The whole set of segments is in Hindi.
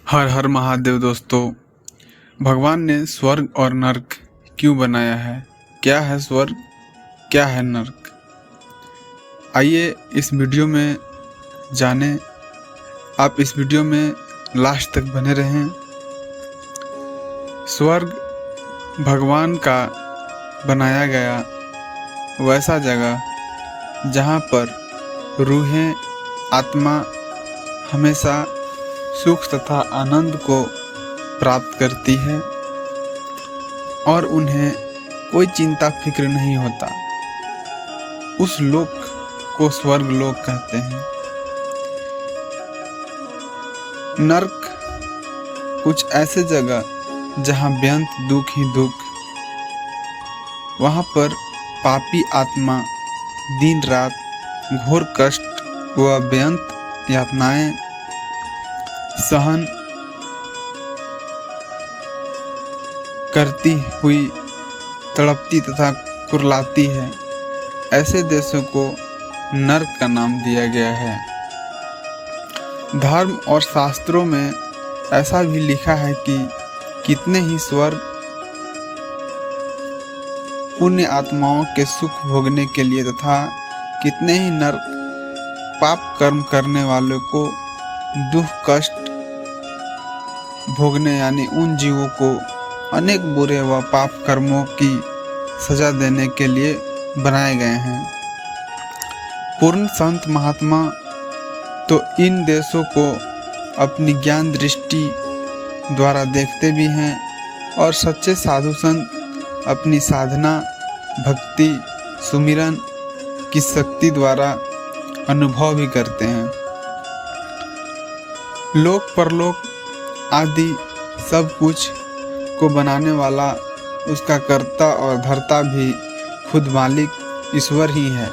हर हर महादेव दोस्तों। भगवान ने स्वर्ग और नर्क क्यों बनाया है? क्या है स्वर्ग, क्या है नर्क? आइए इस वीडियो में जानें। आप इस वीडियो में लास्ट तक बने रहें। स्वर्ग भगवान का बनाया गया वैसा जगह जहाँ पर रूहें, आत्मा हमेशा सुख तथा आनंद को प्राप्त करती है और उन्हें कोई चिंता फिक्र नहीं होता। उस लोक को स्वर्ग लोक कहते हैं। नर्क कुछ ऐसे जगह जहाँ बेअंत दुख ही दुख, वहाँ पर पापी आत्मा दिन रात घोर कष्ट व बेअंत यातनाएं सहन करती हुई तड़पती तथा कुर्लाती है। ऐसे देशों को नर्क का नाम दिया गया है। धर्म और शास्त्रों में ऐसा भी लिखा है कि कितने ही स्वर्ग पुण्य आत्माओं के सुख भोगने के लिए तथा कितने ही नर्क पाप कर्म करने वालों को दुख कष्ट भोगने यानी उन जीवों को अनेक बुरे व पाप कर्मों की सजा देने के लिए बनाए गए हैं। पूर्ण संत महात्मा तो इन देशों को अपनी ज्ञान दृष्टि द्वारा देखते भी हैं और सच्चे साधु संत अपनी साधना, भक्ति, सुमिरन की शक्ति द्वारा अनुभव भी करते हैं। लोक परलोक आदि सब कुछ को बनाने वाला, उसका कर्ता और धर्ता भी खुद मालिक ईश्वर ही है।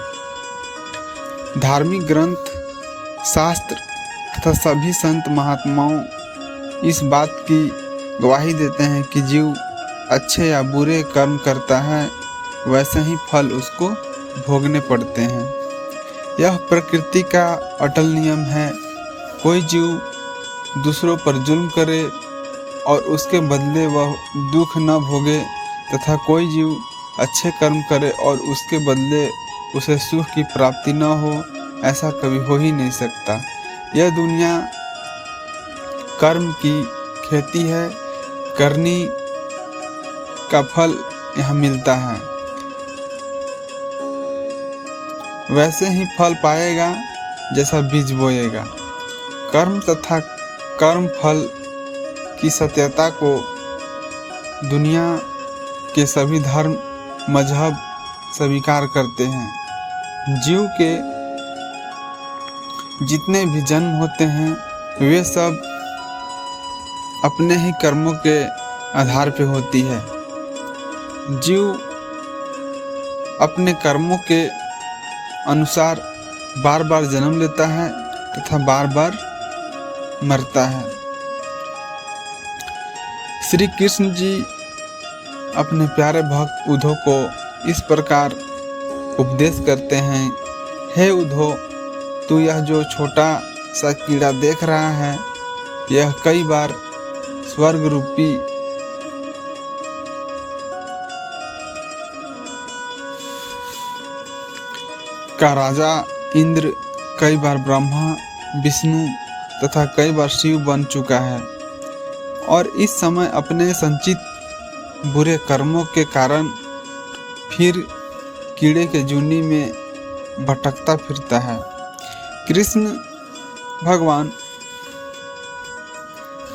धार्मिक ग्रंथ, शास्त्र तथा सभी संत महात्माओं इस बात की गवाही देते हैं कि जीव अच्छे या बुरे कर्म करता है वैसे ही फल उसको भोगने पड़ते हैं। यह प्रकृति का अटल नियम है। कोई जीव दूसरों पर जुल्म करे और उसके बदले वह दुख न भोगे तथा कोई जीव अच्छे कर्म करे और उसके बदले उसे सुख की प्राप्ति न हो, ऐसा कभी हो ही नहीं सकता। यह दुनिया कर्म की खेती है। करनी का फल यहाँ मिलता है, वैसे ही फल पाएगा जैसा बीज बोएगा। कर्म तथा कर्म फल की सत्यता को दुनिया के सभी धर्म मजहब स्वीकार करते हैं। जीव के जितने भी जन्म होते हैं वे सब अपने ही कर्मों के आधार पे होती है। जीव अपने कर्मों के अनुसार बार बार जन्म लेता है तथा बार बार मरता है। श्री कृष्ण जी अपने प्यारे भक्त उद्धव को इस प्रकार उपदेश करते हैं। हे उद्धव, तू यह जो छोटा सा कीड़ा देख रहा है, यह कई बार स्वर्ग रूपी का राजा इंद्र, कई बार ब्रह्मा, विष्णु तथा कई बार शिव बन चुका है और इस समय अपने संचित बुरे कर्मों के कारण फिर कीड़े के जूनी में भटकता फिरता है। कृष्ण भगवान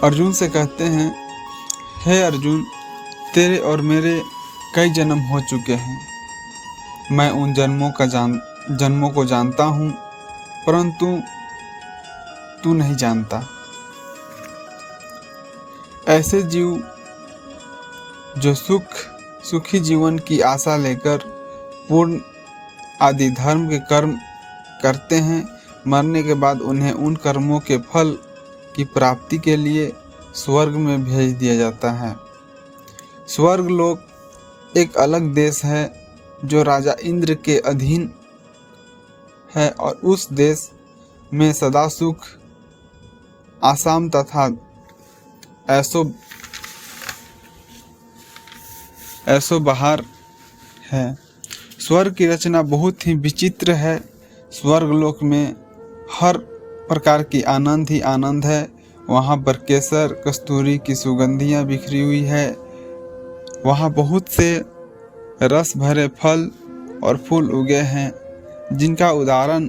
अर्जुन से कहते हैं, हे अर्जुन, तेरे और मेरे कई जन्म हो चुके हैं। मैं उन जन्मों को जानता हूँ, परंतु तू नहीं जानता। ऐसे जीव जो सुखी जीवन की आशा लेकर पूर्ण आदि धर्म के कर्म करते हैं, मरने के बाद उन्हें उन कर्मों के फल की प्राप्ति के लिए स्वर्ग में भेज दिया जाता है। स्वर्ग लोक एक अलग देश है जो राजा इंद्र के अधीन है और उस देश में सदा सुख, आसाम तथा ऐसो बहार है। स्वर्ग की रचना बहुत ही विचित्र है। स्वर्ग लोक में हर प्रकार की आनंद ही आनंद है। वहाँ पर केसर कस्तूरी की सुगंधियाँ बिखरी हुई है। वहाँ बहुत से रस भरे फल और फूल उगे हैं जिनका उदाहरण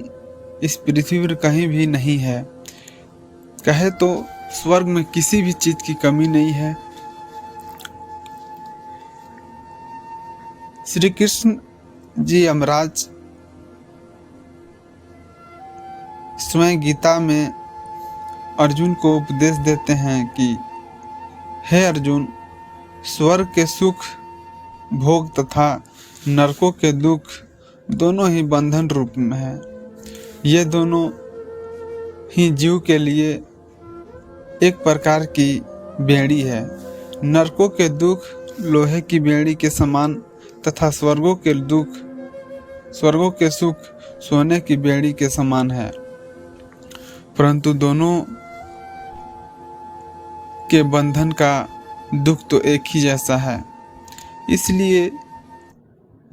इस पृथ्वी पर कहीं भी नहीं है। कहे तो स्वर्ग में किसी भी चीज की कमी नहीं है। श्री कृष्ण जी यमराज स्वयं गीता में अर्जुन को उपदेश देते हैं कि हे अर्जुन, स्वर्ग के सुख भोग तथा नरकों के दुख दोनों ही बंधन रूप में है। ये दोनों ही जीव के लिए एक प्रकार की बेड़ी है। नरकों के दुख लोहे की बेड़ी के समान तथा स्वर्गों के सुख सोने की बेड़ी के समान है। परंतु दोनों के बंधन का दुख तो एक ही जैसा है। इसलिए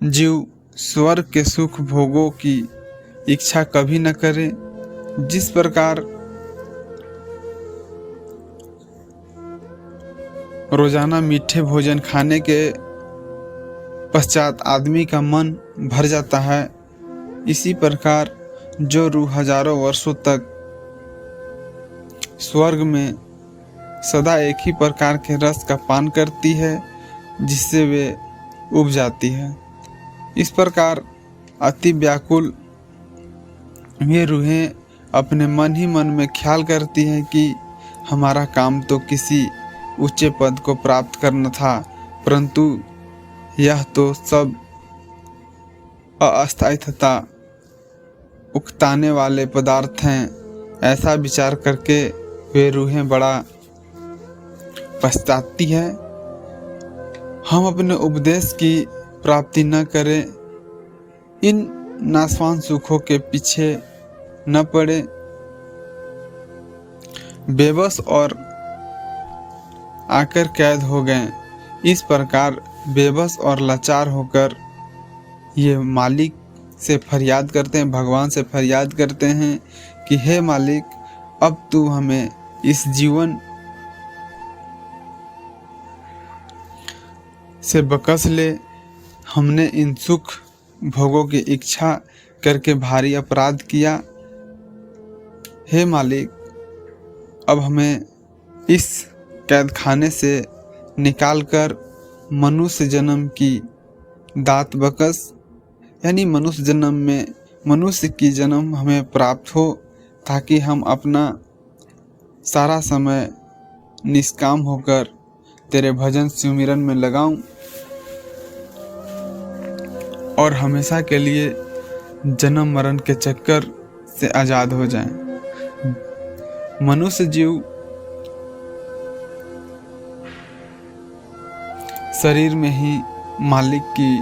जीव स्वर्ग के सुख भोगों की इच्छा कभी न करे। जिस प्रकार रोजाना मीठे भोजन खाने के पश्चात आदमी का मन भर जाता है, इसी प्रकार जो रूह हजारों वर्षों तक स्वर्ग में सदा एक ही प्रकार के रस का पान करती है जिससे वे उब जाती है। इस प्रकार अति व्याकुल वे रूहें अपने मन ही मन में ख्याल करती हैं कि हमारा काम तो किसी ऊंचे पद को प्राप्त करना था, परंतु यह तो सब अस्थायी तथा उकताने वाले पदार्थ हैं। ऐसा विचार करके वे रूहें बड़ा पछताती है। हम अपने उपदेश की प्राप्ति न करें, इन नाशवान सुखों के पीछे न पड़े, बेबस और आकर कैद हो गए। इस प्रकार बेबस और लाचार होकर ये मालिक से फरियाद करते हैं, भगवान से फरियाद करते हैं कि हे मालिक, अब तू हमें इस जीवन से बकस ले। हमने इन सुख भोगों की इच्छा करके भारी अपराध किया। हे मालिक, अब हमें इस कैद खाने से निकालकर मनुष्य जन्म की दात बकस, यानी मनुष्य जन्म में मनुष्य की जन्म हमें प्राप्त हो, ताकि हम अपना सारा समय निष्काम होकर तेरे भजन सुमिरन में लगाऊं और हमेशा के लिए जन्म मरण के चक्कर से आज़ाद हो जाएं। मनुष्य जीव शरीर में ही मालिक की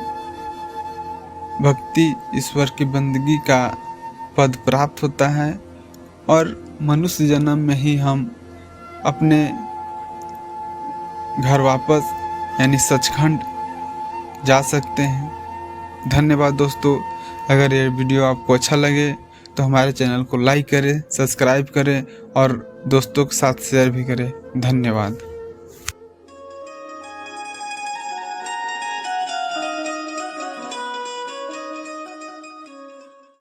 भक्ति, ईश्वर की बंदगी का पद प्राप्त होता है और मनुष्य जन्म में ही हम अपने घर वापस यानी सचखंड जा सकते हैं। धन्यवाद दोस्तों। अगर ये वीडियो आपको अच्छा लगे तो हमारे चैनल को लाइक करें, सब्सक्राइब करें और दोस्तों के साथ शेयर भी करें। धन्यवाद।